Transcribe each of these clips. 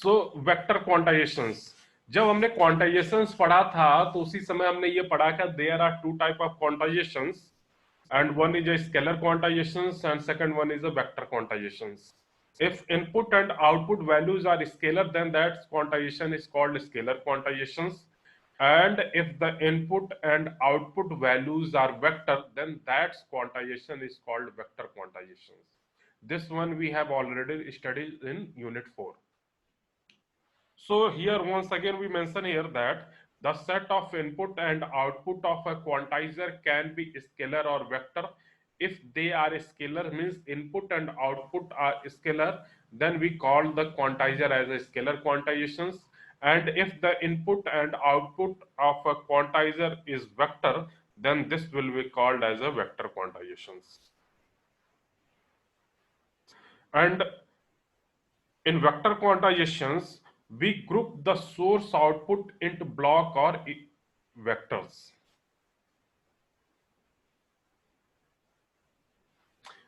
So vector क्वांटाइजेशंस, जब हमने क्वांटाइजेशंस पढ़ा था तो उसी समय हमने ये पढ़ा कि there are two type of quantisations and one is a scalar quantizations and second one is a vector quantizations. If input and output values are scalar, then that quantization is called scalar quantizations, and if the input and output values are vector, then that quantization is called vector quantizations. This one we have already studied in unit 4. So here once again we mention here that the set of input and output of a quantizer can be scalar or vector. If they are scalar, means input and output are scalar, then we call the quantizer as a scalar quantizations. And if the input and output of a quantizer is vector, then this will be called as a vector quantizations. And in vector quantizations, we group the source output into block or vectors.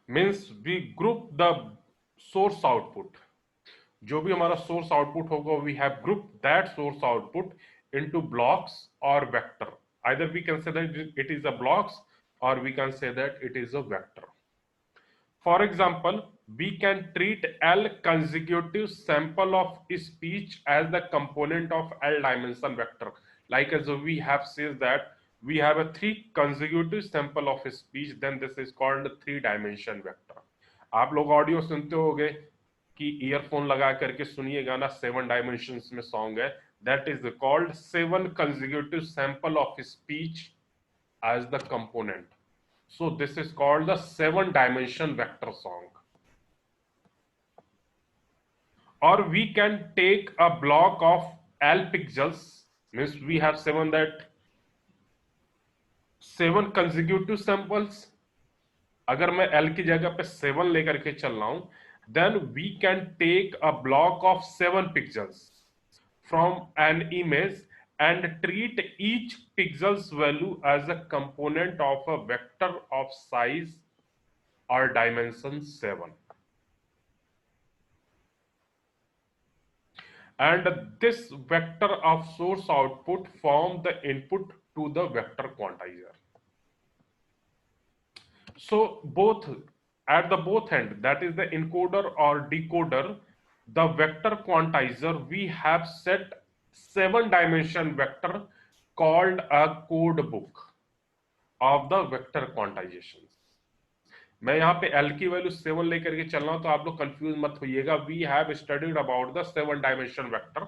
Means we group the source output. जो भी हमारा source output होगा, we have grouped that source output into blocks or vector. Either we can say that it is a blocks or we can say that it is a vector. For example, we can treat L consecutive sample of speech as the component of L dimension vector. Like as we have said that we have a 3 consecutive sample of speech, then this is called 3 dimension vector. आप लोग audio सुनते होगे कि earphone लगा करके सुनिए गाना 7 dimensions में सॉन्ग है, that is called 7 consecutive sample of speech as the component. So this is called the 7-dimension vector song. Or we can take a block of L pixels, means we have 7 consecutive samples. अगर मैं L की जगह पे 7 लेकर के चल रहा हूं, then we can take a block of 7 pixels from an image and treat each pixel's value as a component of a vector of size or dimension 7. And this vector of source output form the input to the vector quantizer. So both at the both end, that is the encoder or decoder, the vector quantizer, we have set 7-dimension vector called a code book of the vector quantizations. मैं यहाँ पे L की value 7 लेकर के चल रहा हूं, तो आप लोग कंफ्यूज मत होइएगा. We have studied about the seven dimension vector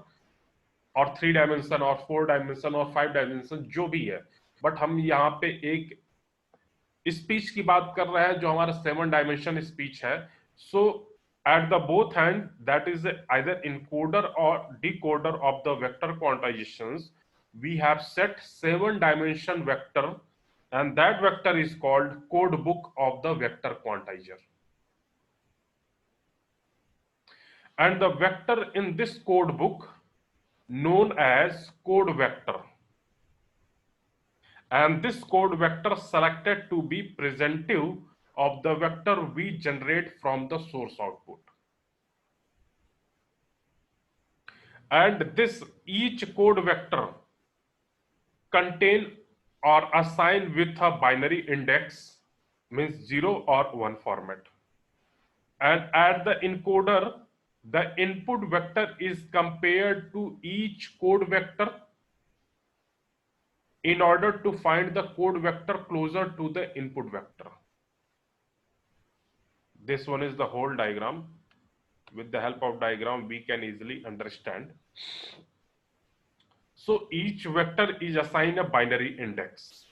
और 3 डायमेंशन और 4 डायमेंशन और 5 डायमेंशन जो भी है, बट हम यहाँ पे एक स्पीच की बात कर रहे हैं जो हमारा 7-डायमेंशन स्पीच है. सो at the both end, that is either encoder or decoder of the vector quantizations, we have set 7-dimension vector, and that vector is called code book of the vector quantizer. And the vector in this code book known as code vector, and this code vector selected to be presentive of the vector we generate from the source output. And this each code vector contain or assign with a binary index, means 0 or 1 format. And at the encoder, the input vector is compared to each code vector in order to find the code vector closer to the input vector. This one is the whole diagram. With the help of diagram, we can easily understand. So each vector is assigned a binary index.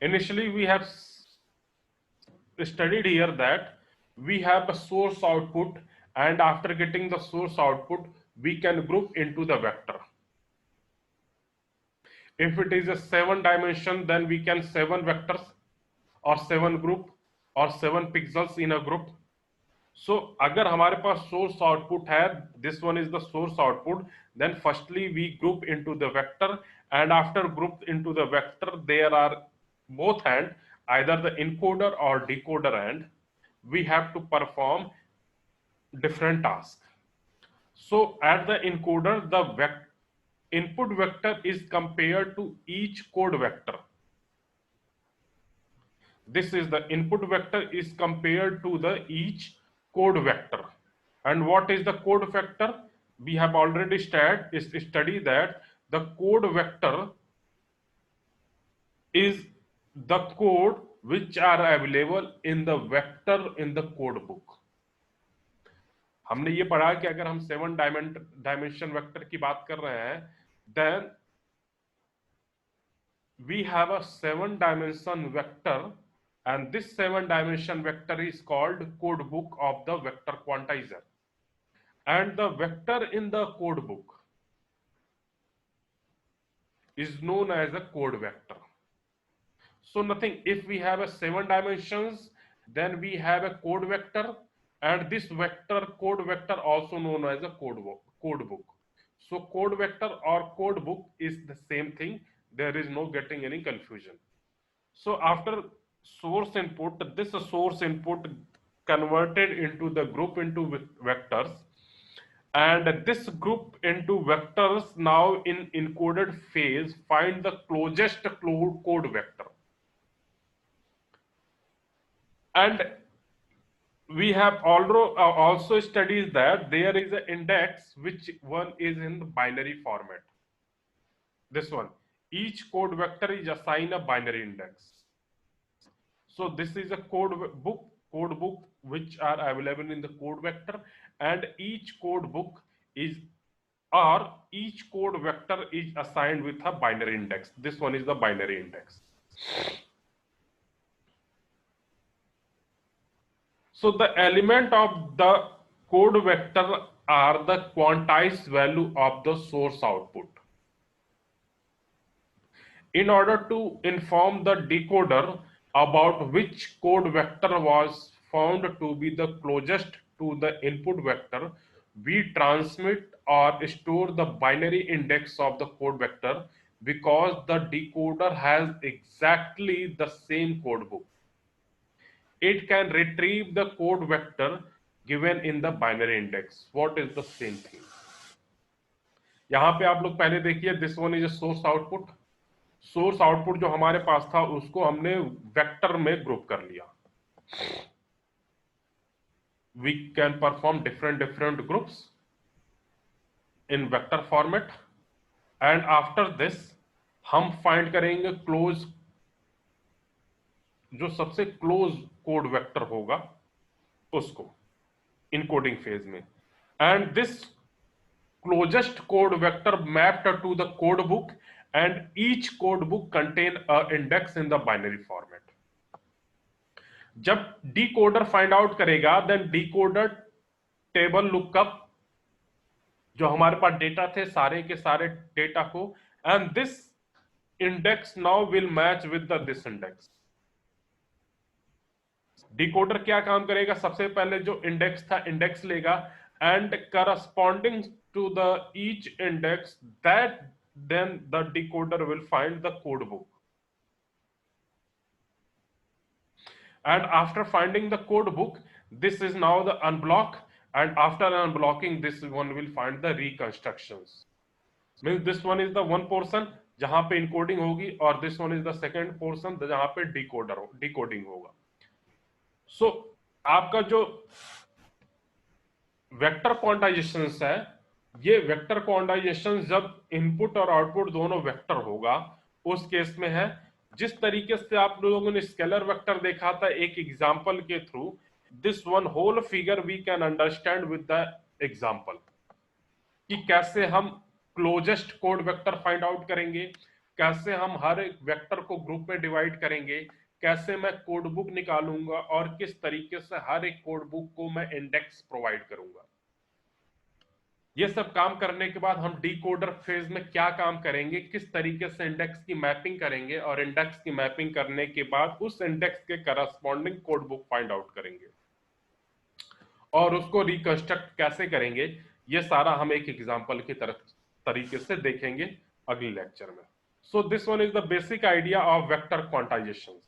Initially, we have studied here that we have a source output, and after getting the source output, we can group into the vector. If it is a 7-dimension, then we can 7 vectors or 7 group or 7 pixels in a group. So अगर हमारे पास source output है, this one is the source output, then firstly we group into the vector, and after grouped into the vector, there are both end, either the encoder or decoder end. We have to perform different tasks. So at the encoder, the input vector is compared to each code vector. This is the input vector is compared to the each code vector. And what is the code vector? We have already studied that the code vector is the code which are available in the vector in the code book. हमने ये पढ़ा कि अगर हम 7 dimension vector की बात कर रहे हैं, then we have a 7 dimension vector, and this 7 dimension vector is called code book of the vector quantizer. And the vector in the code book is known as a code vector. So nothing, if we have a 7 dimensions, then we have a code vector, and this code vector also known as a code book. So code vector or code book is the same thing. There is no getting any confusion. So after source input, this source input converted into the group into vectors, and this group into vectors now in encoded phase find the closest code vector. And we have also studied that there is an index which one is in the binary format. This one, each code vector is assigned a binary index. So this is a code book which are available in the code vector, and each code book is or each code vector is assigned with a binary index. This one is the binary index. So the element of the code vector are the quantized value of the source output. In order to inform the decoder about which code vector was found to be the closest to the input vector, we transmit or store the binary index of the code vector because the decoder has exactly the same code book. It can retrieve the code vector given in the binary index. What is the same thing? यहां पे आप लोग पहले देखिए, this one is a source output. Source output जो हमारे पास था उसको हमने वेक्टर में ग्रुप कर लिया. We can perform different groups in vector format, and after this हम फाइंड करेंगे क्लोज, जो सबसे क्लोज कोड वेक्टर होगा उसको इनकोडिंग फेज में. And this closest code vector mapped to the code book, and each code book contain a index in the binary format. जब decoder find out करेगा, then decoder table lookup जो हमारे पास data थे सारे के सारे data को, and this index now will match with this index. Decoder क्या काम करेगा? सबसे पहले जो इंडेक्स था इंडेक्स लेगा, and corresponding to the each index that then the decoder will find the code book, and after finding the code book, this is now the unblock, and after unblocking this one will find the reconstructions. Means this one is the one portion जहां पे encoding होगी, और this one is the second portion जहां पे decoding होगा. So आपका जो vector क्वांटाइजेशंस है, ये वेक्टर क्वांटाइजेशन जब इनपुट और आउटपुट दोनों वेक्टर होगा उस केस में है. जिस तरीके से आप लोगों ने स्केलर वेक्टर देखा था एक एग्जांपल के थ्रू, this one whole figure we can understand with the example, कि कैसे हम closest code vector find out करेंगे, कैसे हम हर एक वेक्टर को ग्रुप में डिवाइड करेंगे, कैसे मैं कोड बुक निकालूंगा, और किस तरीके से हर एक कोड बुक को मैं इंडेक्स प्रोवाइड करूंगा. ये सब काम करने के बाद हम डिकोडर फेज में क्या काम करेंगे, किस तरीके से इंडेक्स की मैपिंग करेंगे, और इंडेक्स की मैपिंग करने के बाद उस इंडेक्स के corresponding code book find out करेंगे और उसको रिकंस्ट्रक्ट कैसे करेंगे, ये सारा हम एक एग्जांपल की तरीके से देखेंगे अगले लेक्चर में. So this one is the basic idea of vector quantization.